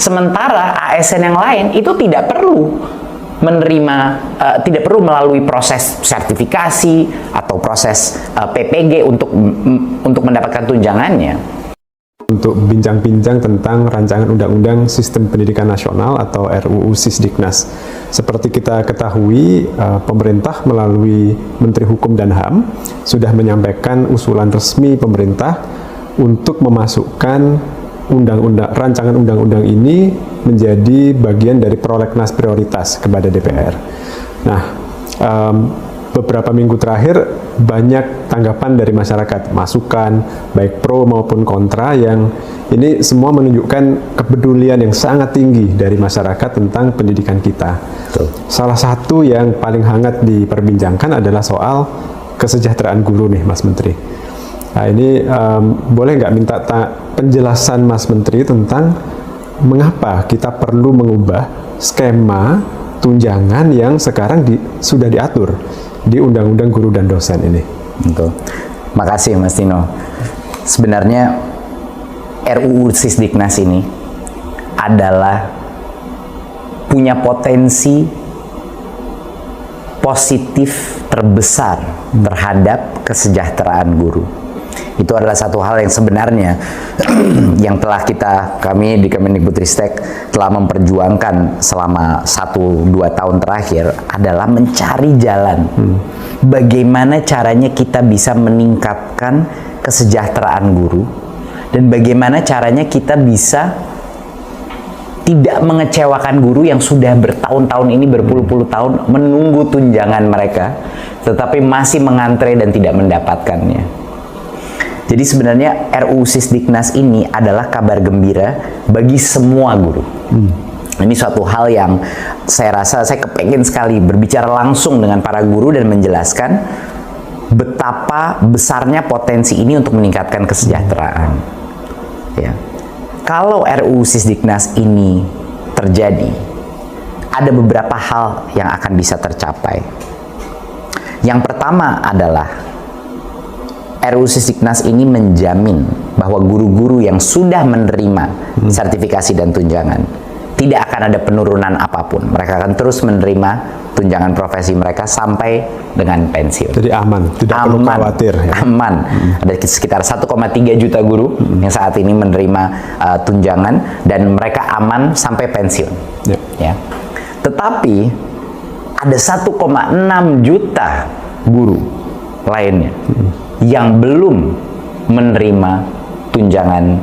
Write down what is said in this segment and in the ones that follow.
Sementara ASN yang lain itu tidak perlu menerima, tidak perlu melalui proses sertifikasi atau proses PPG untuk mendapatkan tunjangannya. Untuk bincang-bincang tentang rancangan Undang-Undang Sistem Pendidikan Nasional atau RUU Sisdiknas. Seperti kita ketahui, pemerintah melalui Menteri Hukum dan HAM sudah menyampaikan usulan resmi pemerintah untuk memasukkan rancangan undang-undang ini menjadi bagian dari prolegnas prioritas kepada DPR. Nah, beberapa minggu terakhir banyak tanggapan dari masyarakat, masukan baik pro maupun kontra, yang ini semua menunjukkan kepedulian yang sangat tinggi dari masyarakat tentang pendidikan kita. Betul. Salah satu yang paling hangat diperbincangkan adalah soal kesejahteraan guru nih, Mas Menteri. Nah ini boleh nggak minta penjelasan Mas Menteri tentang mengapa kita perlu mengubah skema tunjangan yang sekarang sudah diatur di Undang-Undang Guru dan Dosen ini. Betul. Makasih Mas Tino. Sebenarnya RUU Sisdiknas ini adalah punya potensi positif terbesar terhadap kesejahteraan guru. Itu adalah satu hal yang sebenarnya yang telah kami di Kemendikbudristek telah memperjuangkan selama 1-2 tahun terakhir, adalah mencari jalan bagaimana caranya kita bisa meningkatkan kesejahteraan guru, dan bagaimana caranya kita bisa tidak mengecewakan guru yang sudah bertahun-tahun ini, berpuluh-puluh tahun menunggu tunjangan mereka, tetapi masih mengantre dan tidak mendapatkannya. Jadi sebenarnya RUU Sisdiknas ini adalah kabar gembira bagi semua guru. Ini suatu hal yang saya rasa saya kepengen sekali berbicara langsung dengan para guru dan menjelaskan betapa besarnya potensi ini untuk meningkatkan kesejahteraan. Ya. Kalau RUU Sisdiknas ini terjadi, ada beberapa hal yang akan bisa tercapai. Yang pertama adalah RUU Sisdiknas ini menjamin bahwa guru-guru yang sudah menerima sertifikasi dan tunjangan tidak akan ada penurunan apapun. Mereka akan terus menerima tunjangan profesi mereka sampai dengan pensiun. Jadi aman, tidak perlu khawatir. Ya? Aman. Ada sekitar 1,3 juta guru yang saat ini menerima tunjangan, dan mereka aman sampai pensiun. Ya. Tetapi ada 1,6 juta guru lainnya yang belum menerima tunjangan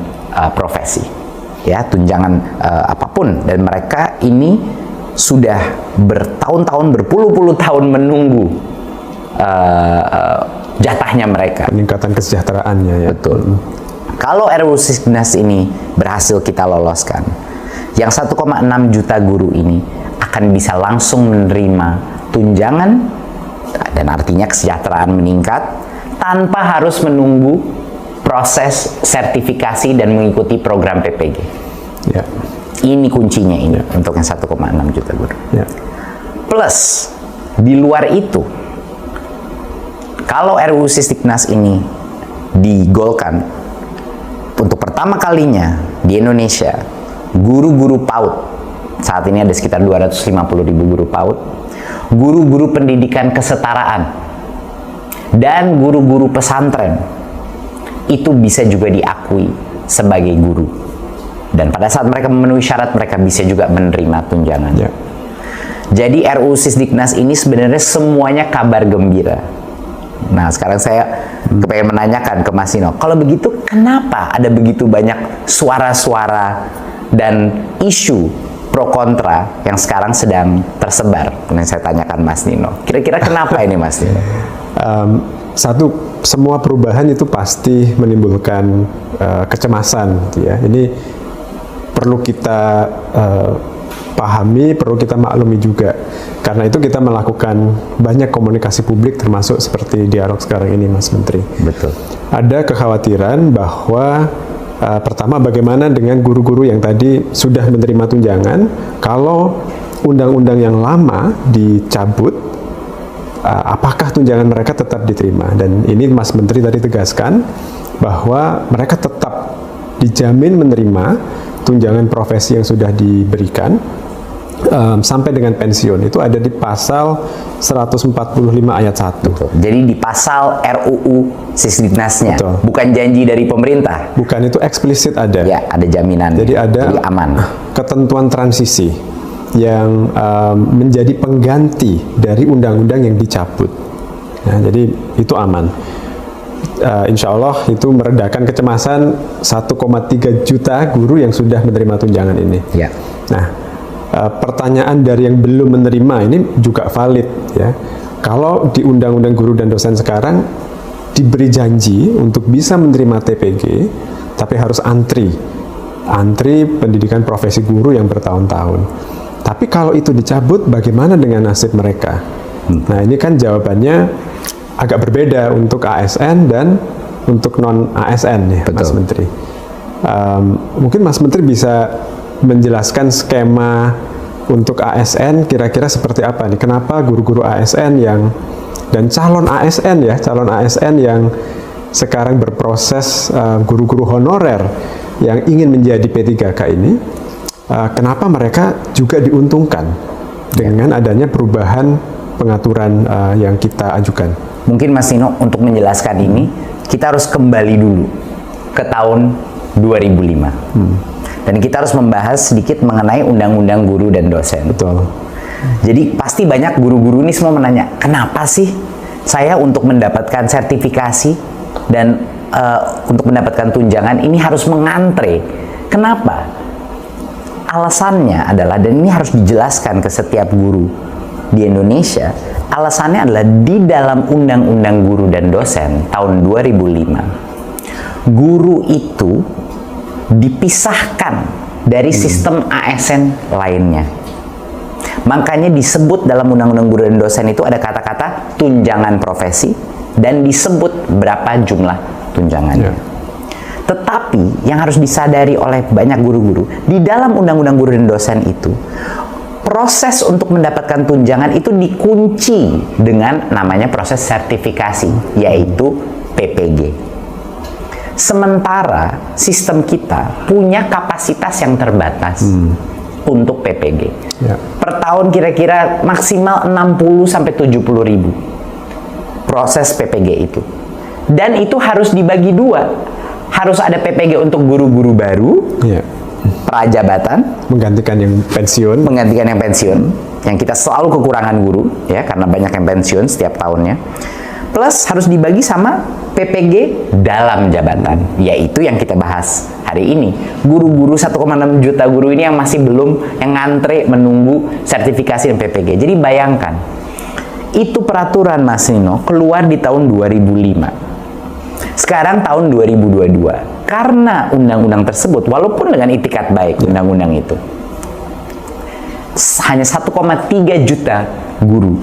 profesi, ya, tunjangan apapun, dan mereka ini sudah bertahun-tahun, berpuluh-puluh tahun menunggu jatahnya mereka. Peningkatan kesejahteraannya, ya. Betul. Kalau RUU Sisdiknas ini berhasil kita loloskan, yang 1,6 juta guru ini akan bisa langsung menerima tunjangan, dan artinya kesejahteraan meningkat tanpa harus menunggu proses sertifikasi dan mengikuti program PPG. Ya. Ini kuncinya ini, untuk yang 1,6 juta guru. Ya. Plus, di luar itu, kalau RUU Sisdiknas ini digolkan, untuk pertama kalinya di Indonesia, guru-guru PAUD, saat ini ada sekitar 250.000 guru PAUD, guru-guru pendidikan kesetaraan, dan guru-guru pesantren itu bisa juga diakui sebagai guru, dan pada saat mereka memenuhi syarat, mereka bisa juga menerima tunjangan. Ya. Jadi RUU Sisdiknas ini sebenarnya semuanya kabar gembira. Nah, sekarang saya pengen menanyakan ke Mas Nino, kalau begitu kenapa ada begitu banyak suara-suara dan isu pro kontra yang sekarang sedang tersebar? Yang saya tanyakan Mas Nino, kira-kira kenapa ini Mas Nino? Satu, semua perubahan itu pasti menimbulkan kecemasan, gitu ya. Ini perlu kita pahami, perlu kita maklumi juga. Karena itu kita melakukan banyak komunikasi publik, termasuk seperti dialog sekarang ini, Mas Menteri. Betul. Ada kekhawatiran bahwa pertama, bagaimana dengan guru-guru yang tadi sudah menerima tunjangan, kalau undang-undang yang lama dicabut, apakah tunjangan mereka tetap diterima? Dan ini Mas Menteri tadi tegaskan bahwa mereka tetap dijamin menerima tunjangan profesi yang sudah diberikan sampai dengan pensiun itu ada di pasal 145 ayat 1. Betul. Jadi di pasal RUU Sisdiknasnya, Betul. bukan janji dari pemerintah. Bukan, itu eksplisit ada. Ya, ada jaminan. Jadi ada aman. ketentuan transisi yang menjadi pengganti dari undang-undang yang dicabut. Nah, jadi itu aman. Insya Allah itu meredakan kecemasan 1,3 juta guru yang sudah menerima tunjangan ini. Ya. Nah, pertanyaan dari yang belum menerima ini juga valid ya. Kalau di Undang-Undang Guru dan Dosen sekarang diberi janji untuk bisa menerima TPG, tapi harus antri pendidikan profesi guru yang bertahun-tahun. Tapi kalau itu dicabut, bagaimana dengan nasib mereka? Nah, ini kan jawabannya agak berbeda untuk ASN dan untuk non ASN ya. Betul. Mas Menteri. Mungkin Mas Menteri bisa menjelaskan skema untuk ASN kira-kira seperti apa nih? Kenapa guru-guru ASN dan calon ASN yang sekarang berproses guru-guru honorer yang ingin menjadi P3K ini, kenapa mereka juga diuntungkan dengan adanya perubahan pengaturan yang kita ajukan? Mungkin Mas Nino untuk menjelaskan ini, kita harus kembali dulu ke tahun 2005. Dan kita harus membahas sedikit mengenai Undang-Undang Guru dan Dosen. Betul. Jadi pasti banyak guru-guru ini semua menanya, kenapa sih saya untuk mendapatkan sertifikasi dan untuk mendapatkan tunjangan ini harus mengantre? Kenapa? Alasannya adalah, dan ini harus dijelaskan ke setiap guru di Indonesia, alasannya adalah di dalam Undang-Undang Guru dan Dosen tahun 2005, guru itu dipisahkan dari sistem ASN lainnya. Makanya disebut dalam Undang-Undang Guru dan Dosen itu ada kata-kata tunjangan profesi dan disebut berapa jumlah tunjangannya. Tetapi yang harus disadari oleh banyak guru-guru, di dalam Undang-Undang Guru dan Dosen itu proses untuk mendapatkan tunjangan itu dikunci dengan namanya proses sertifikasi, yaitu PPG. Sementara sistem kita punya kapasitas yang terbatas untuk PPG. Ya. Per tahun kira-kira maksimal 60 sampai 70 ribu proses PPG itu. Dan itu harus dibagi dua. Harus ada PPG untuk guru-guru baru, Ya. prajabatan, Menggantikan yang pensiun. yang kita selalu kekurangan guru ya, karena banyak yang pensiun setiap tahunnya. Plus harus dibagi sama PPG dalam jabatan, yaitu yang kita bahas hari ini. Guru-guru 1,6 juta guru ini yang masih belum, yang ngantre menunggu sertifikasi dan PPG. Jadi bayangkan, itu peraturan Mas Nino keluar di tahun 2005. Sekarang tahun 2022. Karena undang-undang tersebut, walaupun dengan itikat baik undang-undang itu, hanya 1,3 juta guru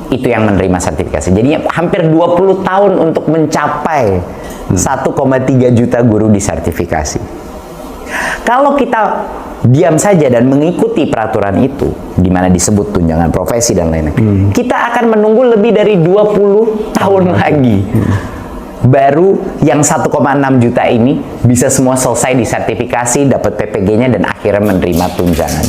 itu yang menerima sertifikasi. Jadi hampir 20 tahun untuk mencapai 1,3 juta guru disertifikasi. Kalau kita diam saja dan mengikuti peraturan itu, di mana disebut tunjangan profesi dan lain-lain, kita akan menunggu lebih dari 20 tahun lagi. Baru yang 1,6 juta ini bisa semua selesai disertifikasi, dapat PPG-nya, dan akhirnya menerima tunjangan.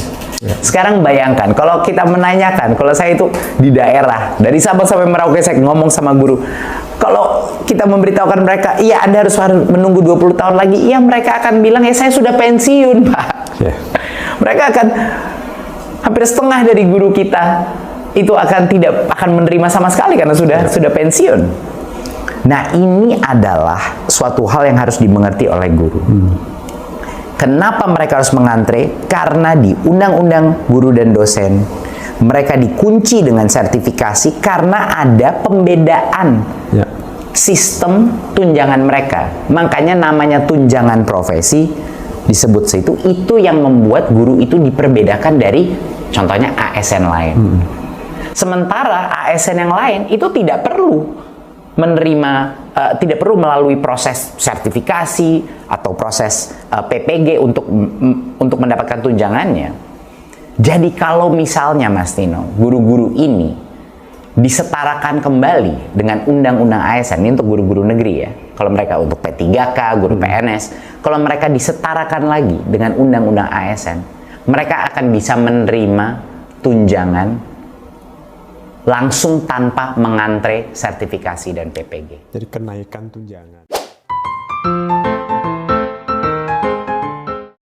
Sekarang bayangkan, kalau kita menanyakan, kalau saya itu di daerah, dari Sabang sampai Merauke, saya ngomong sama guru, kalau kita memberitahukan mereka, iya Anda harus menunggu 20 tahun lagi, iya mereka akan bilang, ya saya sudah pensiun Pak. Mereka akan, hampir setengah dari guru kita, itu tidak akan menerima sama sekali, karena sudah pensiun. Nah, ini adalah suatu hal yang harus dimengerti oleh guru. Kenapa mereka harus mengantre? Karena di Undang-Undang Guru dan Dosen, mereka dikunci dengan sertifikasi karena ada pembedaan sistem tunjangan mereka. Makanya namanya tunjangan profesi disebut situ, itu yang membuat guru itu diperbedakan dari contohnya ASN lain. Sementara ASN yang lain itu tidak perlu menerima, tidak perlu melalui proses sertifikasi atau proses PPG untuk mendapatkan tunjangannya. Jadi kalau misalnya Mas Nino, guru-guru ini disetarakan kembali dengan undang-undang ASN, ini untuk guru-guru negeri ya, kalau mereka untuk P3K, guru PNS, kalau mereka disetarakan lagi dengan undang-undang ASN, mereka akan bisa menerima tunjangan langsung tanpa mengantre sertifikasi dan PPG. Jadi kenaikan tunjangan.